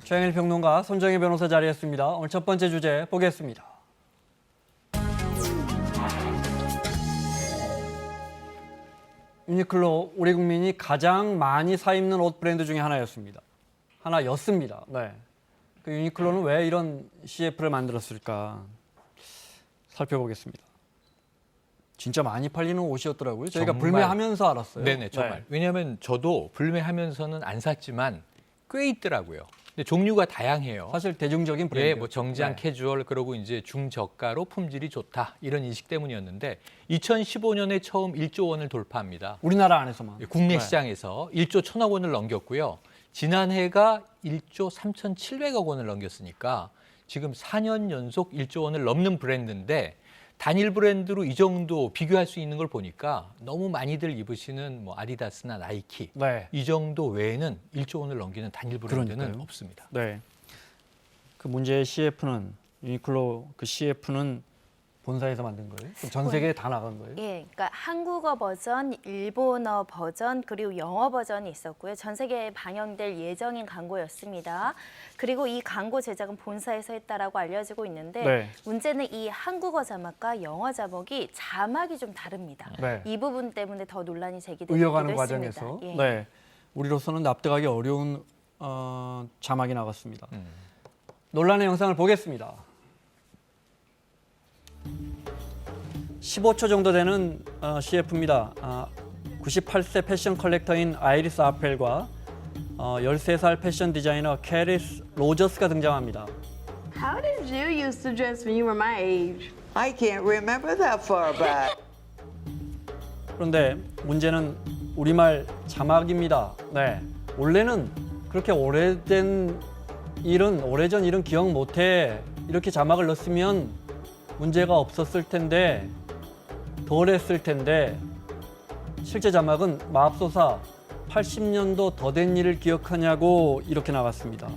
최영일 평론가, 손정혜 변호사 자리했습니다. 오늘 첫 번째 주제 보겠습니다. 유니클로, 우리 국민이 가장 많이 사 입는 옷 브랜드 중에 하나였습니다. 네. 그 유니클로는 왜 이런 CF를 만들었을까 살펴보겠습니다. 진짜 많이 팔리는 옷이었더라고요. 저희가 정말. 불매하면서 알았어요. 네네, 정말. 네. 왜냐하면 저도 불매하면서는 안 샀지만 꽤 있더라고요. 근데 종류가 다양해요. 사실 대중적인 브랜드. 예, 뭐 정장, 네. 캐주얼, 그러고 이제 중저가로 품질이 좋다 이런 인식 때문이었는데 2015년에 처음 1조 원을 돌파합니다. 우리나라 안에서만. 예, 국내 네. 시장에서 1조 1천억 원을 넘겼고요. 지난해가 1조 3,700억 원을 넘겼으니까 지금 4년 연속 1조 원을 넘는 브랜드인데 단일 브랜드로 이 정도 비교할 수 있는 걸 보니까 너무 많이들 입으시는 뭐 아디다스나 나이키 네. 이 정도 외에는 1조 원을 넘기는 단일 브랜드는 그러니까요. 없습니다. 네. 그 문제의 CF는 유니클로 그 CF는 본사에서 만든 거예요? 그럼 전 세계에 다 나간 거예요? 예, 그러니까 한국어 버전, 일본어 버전, 그리고 영어 버전이 있었고요. 전 세계에 방영될 예정인 광고였습니다. 그리고 이 광고 제작은 본사에서 했다라고 알려지고 있는데 네. 문제는 이 한국어 자막과 영어 자막이 좀 다릅니다. 네. 이 부분 때문에 더 논란이 제기되기도 의역하는 했습니다. 과정에서 예. 네. 우리로서는 납득하기 어려운 자막이 나갔습니다. 논란의 영상을 보겠습니다. 15초 정도 되는 CF입니다. 98세 패션 컬렉터인 아이리스 아펠과 13살 패션 디자이너 캐리스 로저스가 등장합니다. How did you used to dress when you were my age? I can't remember that far back. 그런데 문제는 우리말 자막입니다. 네. 원래는 그렇게 오래전 일은 기억 못해. 이렇게 자막을 넣었으면 문제가 없었을 텐데, 덜 했을 텐데, 실제 자막은 맙소사 80년도 더 된 일을 기억하냐고 이렇게 나갔습니다.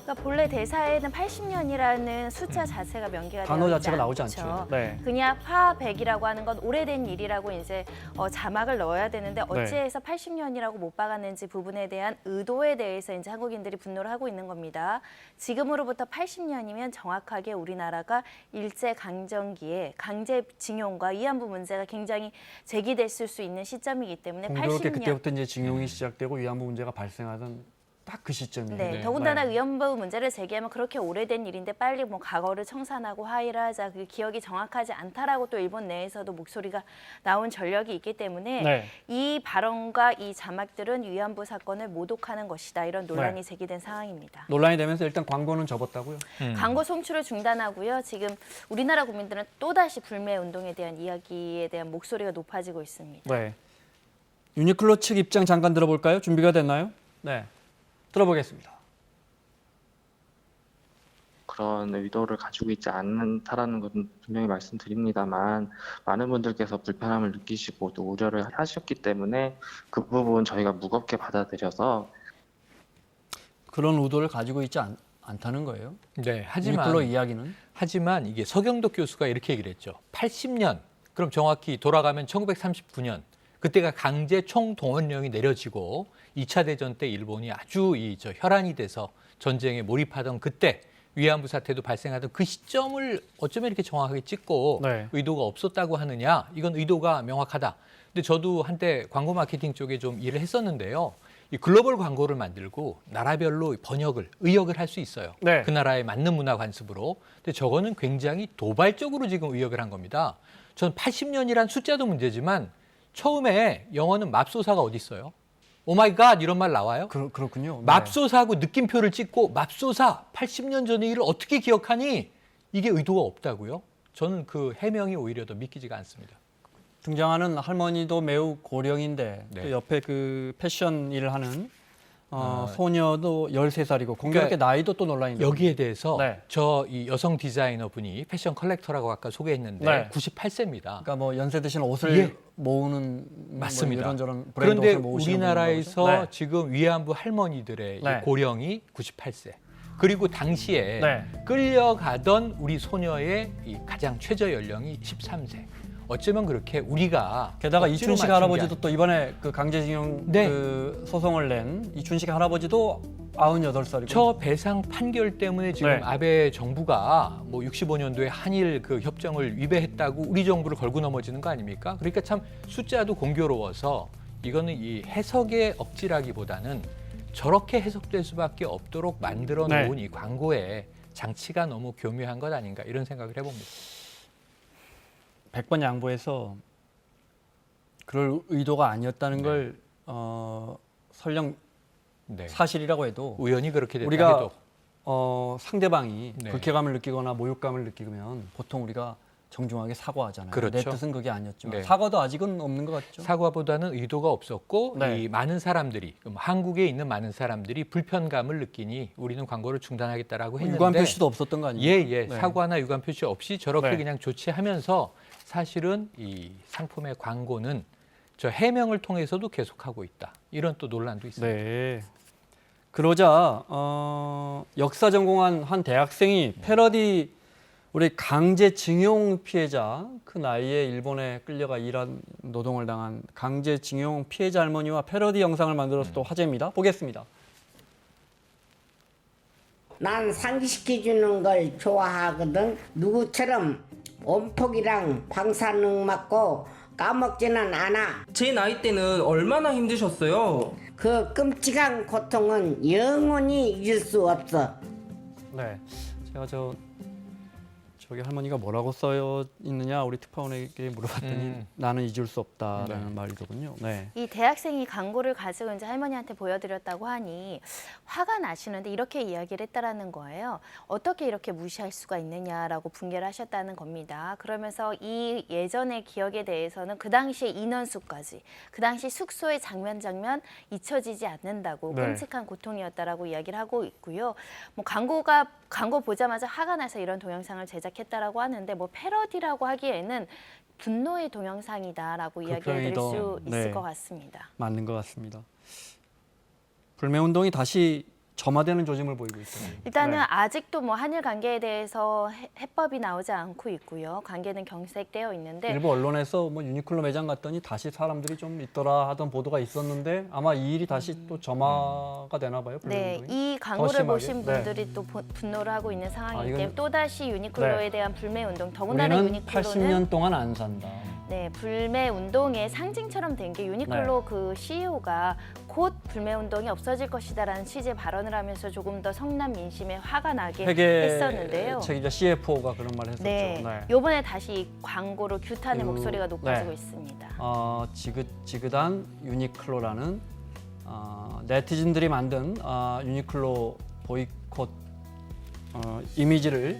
그러니까 본래 대사에는 80년이라는 숫자 자체가 명기가 되어 단어 있지 자체가 나오지 않죠. 않죠. 네. 그냥 파백이라고 하는 건 오래된 일이라고 이제 자막을 넣어야 되는데 어찌해서 80년이라고 못 박았는지 부분에 대한 의도에 대해서 이제 한국인들이 분노를 하고 있는 겁니다. 지금으로부터 80년이면 정확하게 우리나라가 일제 강점기에 강제징용과 위안부 문제가 굉장히 제기됐을 수 있는 시점이기 때문에 공교롭게 80년. 그때부터 이제 징용이 시작되고 위안부 문제가 발생하던 딱 그 시점이에요. 네, 네. 더군다나 네. 위안부 문제를 제기하면 그렇게 오래된 일인데 빨리 뭐 과거를 청산하고 화해를 하자. 그 기억이 정확하지 않다라고 또 일본 내에서도 목소리가 나온 전력이 있기 때문에 네. 이 발언과 이 자막들은 위안부 사건을 모독하는 것이다. 이런 논란이 네. 제기된 상황입니다. 논란이 되면서 일단 광고는 접었다고요? 광고 송출을 중단하고요. 지금 우리나라 국민들은 또다시 불매 운동에 대한 이야기에 대한 목소리가 높아지고 있습니다. 네. 유니클로 측 입장 잠깐 들어볼까요? 준비가 됐나요? 네. 들어보겠습니다. 그런 의도를 가지고 있지 않다라는 건 분명히 말씀드립니다만 많은 분들께서 불편함을 느끼시고 또 우려를 하셨기 때문에 그 부분 저희가 무겁게 받아들여서 그런 의도를 가지고 있지 않다는 거예요. 네, 유니클로 이야기는. 하지만 이게 서경덕 교수가 이렇게 얘기를 했죠. 80년, 그럼 정확히 돌아가면 1939년. 그때가 강제 총동원령이 내려지고 2차 대전 때 일본이 아주 혈안이 돼서 전쟁에 몰입하던 그때 위안부 사태도 발생하던 그 시점을 어쩌면 이렇게 정확하게 찍고 네. 의도가 없었다고 하느냐? 이건 의도가 명확하다. 근데 저도 한때 광고 마케팅 쪽에 좀 일을 했었는데요. 이 글로벌 광고를 만들고 나라별로 번역을, 의역을 할 수 있어요. 네. 그 나라에 맞는 문화 관습으로. 근데 저거는 굉장히 도발적으로 지금 의역을 한 겁니다. 전 80년이란 숫자도 문제지만 처음에 영어는 맙소사가 어디 있어요? 오마이갓 이런 말 나와요? 그렇군요. 네. 맙소사하고 느낌표를 찍고 맙소사 80년 전의 일을 어떻게 기억하니? 이게 의도가 없다고요? 저는 그 해명이 오히려 더 믿기지가 않습니다. 등장하는 할머니도 매우 고령인데 네. 또 옆에 그 패션 일을 하는 소녀도 13살이고 공교롭게 그러니까 나이도 또 논란이 됩니다. 여기에 대해서 네. 이 여성 디자이너 분이 패션 컬렉터라고 아까 소개했는데 네. 98세입니다. 그러니까 뭐 연세 드신 옷을 예. 모으는 맞습니다. 뭐 이런저런 브랜드 그런데 옷을 모으시는 우리나라에서 분인가 보죠? 지금 위안부 할머니들의 네. 이 고령이 98세. 그리고 당시에 네. 끌려가던 우리 소녀의 이 가장 최저 연령이 13세. 어쩌면 그렇게 우리가 게다가 억지로 이춘식 맞춘 게 할아버지도 또 이번에 그 강제징용 네. 그 소송을 낸 이춘식 할아버지도 98살이고. 저 배상 판결 때문에 지금 네. 아베 정부가 뭐 65년도에 한일 그 협정을 위배했다고 우리 정부를 걸고 넘어지는 거 아닙니까? 그러니까 참 숫자도 공교로워서 이거는 이 해석의 억지라기보다는 저렇게 해석될 수밖에 없도록 만들어 놓은 이 광고에 장치가 너무 교묘한 것 아닌가 이런 생각을 해봅니다. 100번 양보해서 그럴 의도가 아니었다는 걸 설령 네. 사실이라고 해도 우연히 그렇게 됐다 우리가 해도 상대방이 네. 불쾌감을 느끼거나 모욕감을 느끼면 보통 우리가 정중하게 사과하잖아요. 그렇죠. 내 뜻은 그게 아니었지만 네. 사과도 아직은 없는 것 같죠. 사과보다는 의도가 없었고 네. 이 많은 사람들이 한국에 있는 많은 사람들이 불편감을 느끼니 우리는 광고를 중단하겠다라고 했는데 유감 표시도 없었던 거 아니에요? 예. 네. 사과나 유감 표시 없이 저렇게 네. 그냥 조치하면서 사실은 이 상품의 광고는 저 해명을 통해서도 계속하고 있다. 이런 또 논란도 있습니다. 네. 그러자 역사 전공한 한 대학생이 패러디 우리 강제징용 피해자 그 나이에 일본에 끌려가 일한 노동을 당한 강제징용 피해자 할머니와 패러디 영상을 만들어서 또 화제입니다. 보겠습니다. 난 상기시켜주는 걸 좋아하거든. 누구처럼 온폭이랑 방사능 맞고 까먹지는 않아. 제 나이 때는 얼마나 힘드셨어요? 그 끔찍한 고통은 영원히 잊을 수 없어. 네, 제가 저기 할머니가 뭐라고 써 있느냐 우리 특파원에게 물어봤더니 나는 잊을 수 없다라는 말이더군요. 네. 이 대학생이 광고를 가지고 이제 할머니한테 보여드렸다고 하니 화가 나시는데 이렇게 이야기를 했다라는 거예요. 어떻게 이렇게 무시할 수가 있느냐라고 분개를 하셨다는 겁니다. 그러면서 이 예전의 기억에 대해서는 그 당시의 인원수까지, 그 당시 숙소의 장면 잊혀지지 않는다고 네. 끔찍한 고통이었다라고 이야기를 하고 있고요. 뭐 광고 보자마자 화가 나서 이런 동영상을 제작했다라고 하는데 뭐 패러디라고 하기에는 분노의 동영상이다라고 이야기해 드릴 표현이 수 더, 있을 네. 것 같습니다. 맞는 것 같습니다. 불매운동이 다시 점화되는 조짐을 보이고 있어요. 일단은 네. 아직도 뭐 한일 관계에 대해서 해법이 나오지 않고 있고요. 관계는 경색되어 있는데 일부 언론에서 뭐 유니클로 매장 갔더니 다시 사람들이 좀 있더라 하던 보도가 있었는데 아마 이 일이 다시 또 점화가 되나 봐요. 네, 불매운동이. 이 광고를 심하게? 보신 네. 분들이 또 분노를 하고 있는 상황이기 이건- 때문에 또다시 유니클로에 네. 대한 불매 운동, 더군다나 우리는 유니클로는 80년 동안 안 산다. 네, 불매 운동의 상징처럼 된 게 유니클로 네. 그 CEO가 곧 불매 운동이 없어질 것이다라는 취지의 발언을 하면서 조금 더 성남 민심에 화가 나게 회계 했었는데요. 책임자 CFO가 그런 말을 했었죠. 네, 요번에 다시 이 광고로 규탄의 목소리가 높아지고 네. 있습니다. 지긋지긋한 유니클로라는 네티즌들이 만든 유니클로 보이콧 이미지를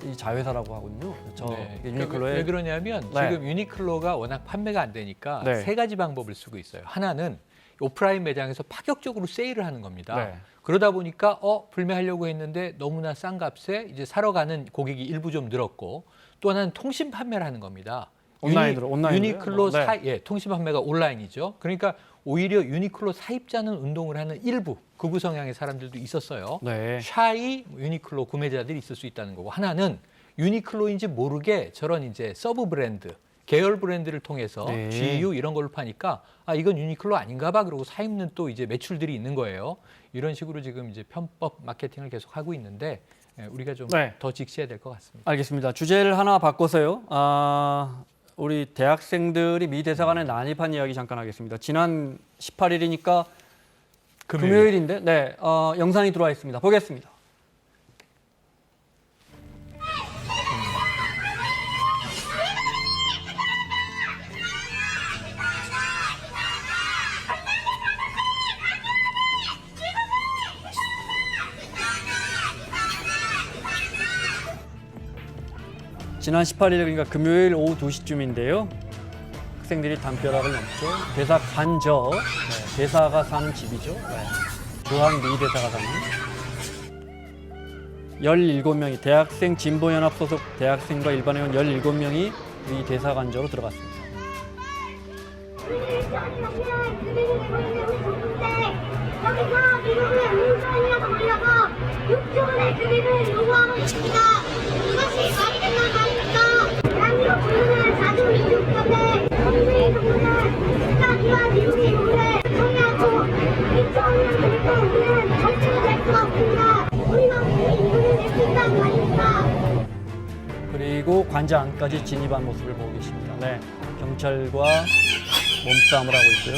이 자회사라고 하군요. 네. 이게 유니클로의 왜 그러냐면 네. 지금 유니클로가 워낙 판매가 안 되니까 네. 세 가지 방법을 쓰고 있어요. 하나는 오프라인 매장에서 파격적으로 세일을 하는 겁니다. 네. 그러다 보니까 불매하려고 했는데 너무나 싼 값에 이제 사러 가는 고객이 일부 좀 늘었고 또 하나는 통신 판매를 하는 겁니다. 온라인으로요? 유니클로 네. 통신 판매가 온라인이죠. 그러니까 오히려 유니클로 사입자는 운동을 하는 일부 극우 성향의 사람들도 있었어요. 네. 샤이 유니클로 구매자들이 있을 수 있다는 거고 하나는 유니클로인지 모르게 저런 이제 서브 브랜드 계열 브랜드를 통해서 네. GU 이런 걸로 파니까 이건 유니클로 아닌가 봐 그러고 사입는 또 이제 매출들이 있는 거예요. 이런 식으로 지금 이제 편법 마케팅을 계속 하고 있는데 우리가 좀 더 직시해야 될 것 같습니다. 알겠습니다. 주제를 하나 바꿔서요. 우리 대학생들이 미 대사관에 난입한 이야기 잠깐 하겠습니다. 지난 18일이니까 금요일인데, 네, 영상이 들어와 있습니다. 보겠습니다. 지난 18일 그러니까 금요일 오후 2시쯤인데요. 학생들이 담벼락을 넘죠. 대사 관저, 대사가 사는 집이죠. 주한 미 대사가 사는 17명이 대학생 진보연합 소속 대학생과 일반 회원 17명이 이 대사 관저로 들어갔습니다. 여기서 미국의 민주주의가 돌려서 6조원의 금액을 요구하고 있습니다. 이것이 말이 되는 말입니까? 대한민국 국민은 자주민주국가인데 당신의 정부는 국가기와 미국의 요구를 청구하고 2조 원의 금액도 우리는 정치적 관저 안까지 진입한 모습을 보고 계십니다. 네, 경찰과 몸싸움을 하고 있고요.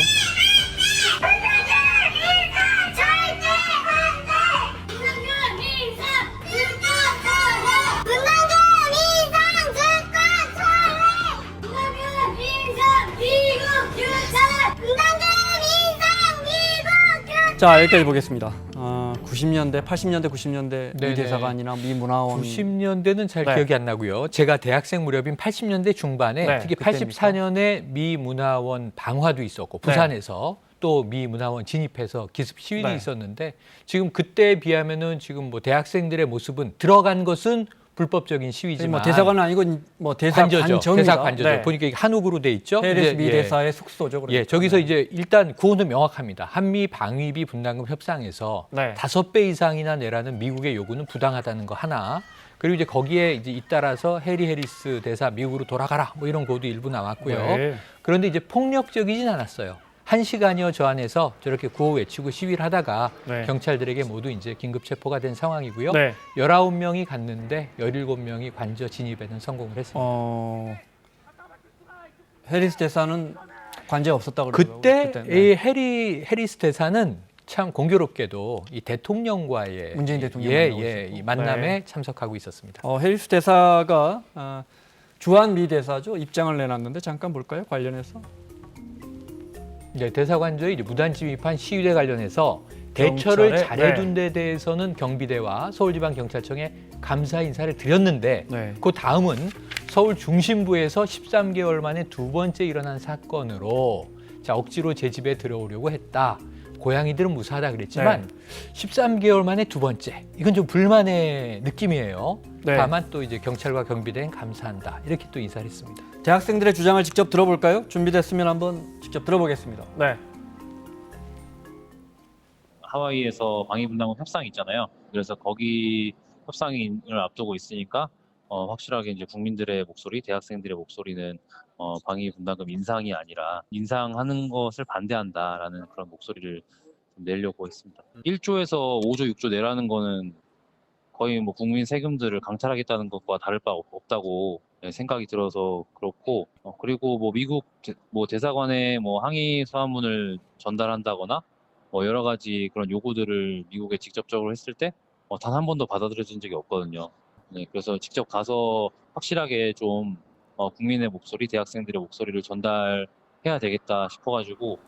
자, 여기까지 보겠습니다. 90년대, 80년대, 90년대 미 네네. 대사관이나 미 문화원 90년대는 잘 네. 기억이 안 나고요. 제가 대학생 무렵인 80년대 중반에 네, 특히 그때입니까? 84년에 미 문화원 방화도 있었고 부산에서 또 미 문화원 진입해서 기습 시위도 네. 있었는데 지금 그때에 비하면은 지금 뭐 대학생들의 모습은 들어간 것은 불법적인 시위지만 뭐 대사관은 아니고 뭐 대사 관저죠. 관저입니다. 대사 관저죠. 네. 보니까 이게 한옥으로 돼 있죠. 페레스 이제, 미 대사의 숙소죠. 그러니까. 예, 저기서 이제 일단 구호는 명확합니다. 한미 방위비 분담금 협상에서 네. 5배 이상이나 내라는 미국의 요구는 부당하다는 거 하나. 그리고 이제 거기에 이제 잇따라서 해리 해리스 대사 미국으로 돌아가라 뭐 이런 고도 일부 나왔고요. 네. 그런데 이제 폭력적이진 않았어요. 1시간여 저 안에서 저렇게 구호 외치고 시위를 하다가 네. 경찰들에게 모두 이제 긴급 체포가 된 상황이고요. 네. 19명이 갔는데 17명이 관저 진입에는 성공을 했습니다. 해리스 대사는 관제 없었다고 그러더라고요. 그때 네. 이 해리스 대사는 참 공교롭게도 이 대통령과의 문재인 대통령 이 만남에 네. 참석하고 있었습니다. 해리스 대사가 주한 미 대사죠. 입장을 내놨는데 잠깐 볼까요? 관련해서. 네, 대사관저에 이제 무단 침입한 시위대 관련해서 대처를 경찰에, 잘해둔 데 대해서는 경비대와 서울지방경찰청에 감사 인사를 드렸는데 네. 그 다음은 서울 중심부에서 13개월 만에 두 번째 일어난 사건으로 자, 억지로 제 집에 들어오려고 했다. 고양이들은 무사하다 그랬지만 13개월 만에 두 번째. 이건 좀 불만의 느낌이에요. 네. 다만 또 이제 경찰과 경비대는 감사한다. 이렇게 또 인사를 했습니다. 대학생들의 주장을 직접 들어볼까요? 준비됐으면 한번 직접 들어보겠습니다. 네. 하와이에서 방위분담금 협상이 있잖아요. 그래서 거기 협상을 앞두고 있으니까 확실하게 이제 국민들의 목소리, 대학생들의 목소리는 방위분담금 인상이 아니라 인상하는 것을 반대한다라는 그런 목소리를 좀 내려고 했습니다. 1조에서 5조, 6조 내라는 거는 거의 뭐 국민 세금들을 강탈하겠다는 것과 다를 바 없다고 생각이 들어서 그렇고 그리고 뭐 미국 대사관에 뭐 항의 서한문을 전달한다거나 뭐 여러 가지 그런 요구들을 미국에 직접적으로 했을 때 단 한 번도 받아들여진 적이 없거든요. 네, 그래서 직접 가서 확실하게 좀 국민의 목소리, 대학생들의 목소리를 전달해야 되겠다 싶어가지고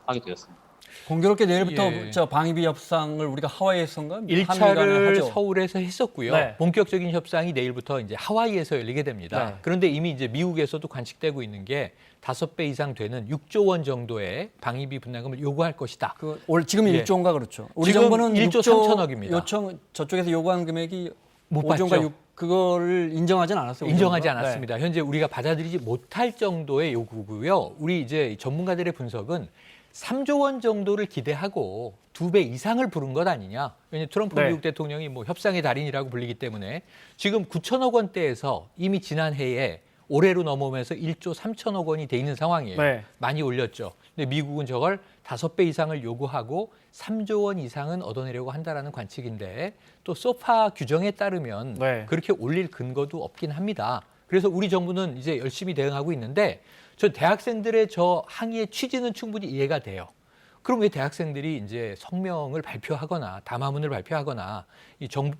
하게 되었습니다. 공교롭게 내일부터 예. 저 방위비 협상을 우리가 하와이에서인가? 한미 간에 1차를 하죠. 서울에서 했었고요. 네. 본격적인 협상이 내일부터 이제 하와이에서 열리게 됩니다. 네. 그런데 이미 이제 미국에서도 관측되고 있는 게 5배 이상 되는 6조 원 정도의 방위비 분담금을 요구할 것이다. 지금 예. 1조인가 그렇죠. 우리 지금 정부는 1조 6조 3천억입니다. 요청 저쪽에서 요구한 금액이 못 5조인가 받죠. 그거를 인정하진 않았어요. 우리 인정하지 정부가. 않았습니다. 현재 우리가 받아들이지 못할 정도의 요구고요. 우리 이제 전문가들의 분석은 3조 원 정도를 기대하고 2배 이상을 부른 것 아니냐. 왜냐하면 트럼프 네. 미국 대통령이 뭐 협상의 달인이라고 불리기 때문에 지금 9천억 원대에서 이미 지난해에 올해로 넘어오면서 1조 3천억 원이 돼 있는 상황이에요. 네. 많이 올렸죠. 근데 미국은 저걸 5배 이상을 요구하고 3조 원 이상은 얻어내려고 한다라는 관측인데 또 소파 규정에 따르면 네. 그렇게 올릴 근거도 없긴 합니다. 그래서 우리 정부는 이제 열심히 대응하고 있는데 저 대학생들의 저 항의의 취지는 충분히 이해가 돼요. 그럼 왜 대학생들이 이제 성명을 발표하거나 담화문을 발표하거나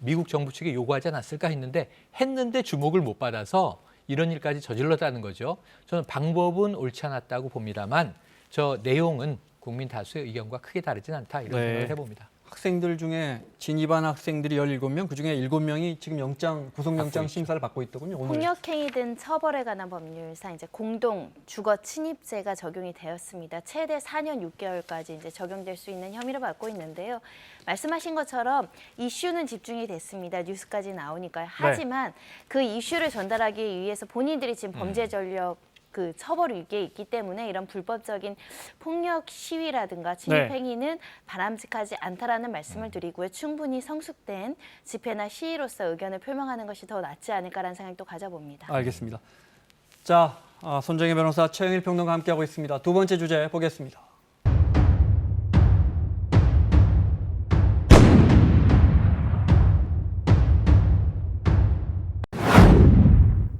미국 정부 측에 요구하지 않았을까 했는데 주목을 못 받아서 이런 일까지 저질렀다는 거죠. 저는 방법은 옳지 않았다고 봅니다만 저 내용은 국민 다수의 의견과 크게 다르진 않다 이런 네. 생각을 해봅니다. 학생들 중에 진입한 학생들이 17명, 그중에 7명이 지금 구속영장 심사를 받고 있더군요. 오늘. 폭력행위 등 처벌에 관한 법률상 이제 공동 주거 침입죄가 적용이 되었습니다. 최대 4년 6개월까지 이제 적용될 수 있는 혐의를 받고 있는데요. 말씀하신 것처럼 이슈는 집중이 됐습니다. 뉴스까지 나오니까요. 하지만 그 이슈를 전달하기 위해서 본인들이 지금 범죄 전력 그 처벌 위기에 있기 때문에 이런 불법적인 폭력 시위라든가 침입 행위는 바람직하지 않다라는 말씀을 드리고요. 충분히 성숙된 집회나 시위로서 의견을 표명하는 것이 더 낫지 않을까라는 생각도 가져봅니다. 알겠습니다. 자, 손정혜 변호사, 최영일 평론가 함께하고 있습니다. 두 번째 주제 보겠습니다.